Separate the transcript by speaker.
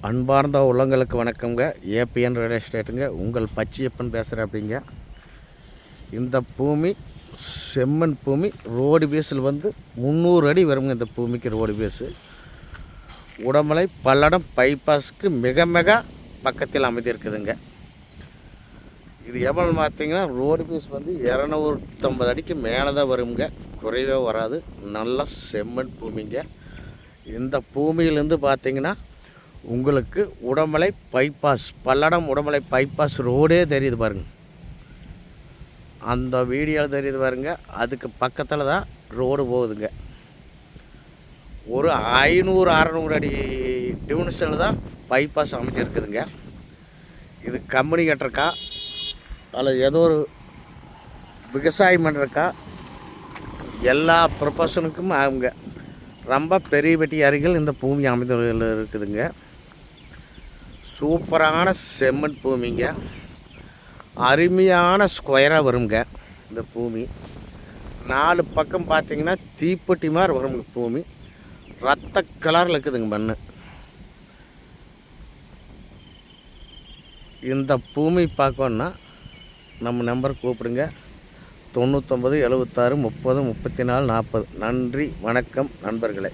Speaker 1: அன்பார்ந்த உள்ளங்களுக்கு வணக்கங்க. ஏபிஎன் ரியல் எஸ்டேட்டுங்க. உங்கள் பச்சையப்பன் பேசுகிறேன். அப்படிங்க, இந்த பூமி செம்மண் பூமி. ரோடு பேஸில் 300 அடி வருங்க. இந்த பூமிக்கு ரோடு பேஸு உடமலை பல்லடம் பைபாஸுக்கு மிக மிக பக்கத்தில் அமைந்திருக்குதுங்க. இது எவ்வளோ பார்த்தீங்கன்னா, ரோடு பேஸ் 250 அடிக்கு மேலே தான் வருங்க, குறைவே வராது. நல்ல செம்மண் பூமிங்க. இந்த பூமியிலேருந்து பார்த்தீங்கன்னா உங்களுக்கு உடமலை பைபாஸ், பல்லடம் உடமலை பைபாஸ் ரோடே தெரியுது பாருங்க. அந்த வீடியோவில் தெரியுது பாருங்க. அதுக்கு பக்கத்தில் தான் ரோடு போகுதுங்க. ஒரு 500-600 அடி டிவிஷனில் தான் பைபாஸ் அமைச்சிருக்குதுங்க. இது கம்பெனி கட்டுறக்கா அல்லது ஏதோ ஒரு விவசாயம் பண்ணுறக்கா எல்லா ப்ரொபஷனுக்கும் ஆகுங்க. ரொம்ப பெரிய பெட்டி அருகில் இந்த பூமி அமைந்து இருக்குதுங்க. சூப்பரான செம்மண் பூமிங்க. அருமையான ஸ்கொயராக வருங்க இந்த பூமி. 4 பக்கம் பார்த்திங்கன்னா தீப்பெட்டி மாதிரி வருங்க பூமி. ரத்த கலரில் இருக்குதுங்க மண். இந்த பூமி பார்க்கணுன்னா நம்ம நம்பர் கூப்பிடுங்க. 99 76 30 34 40. நன்றி, வணக்கம் நண்பர்களே.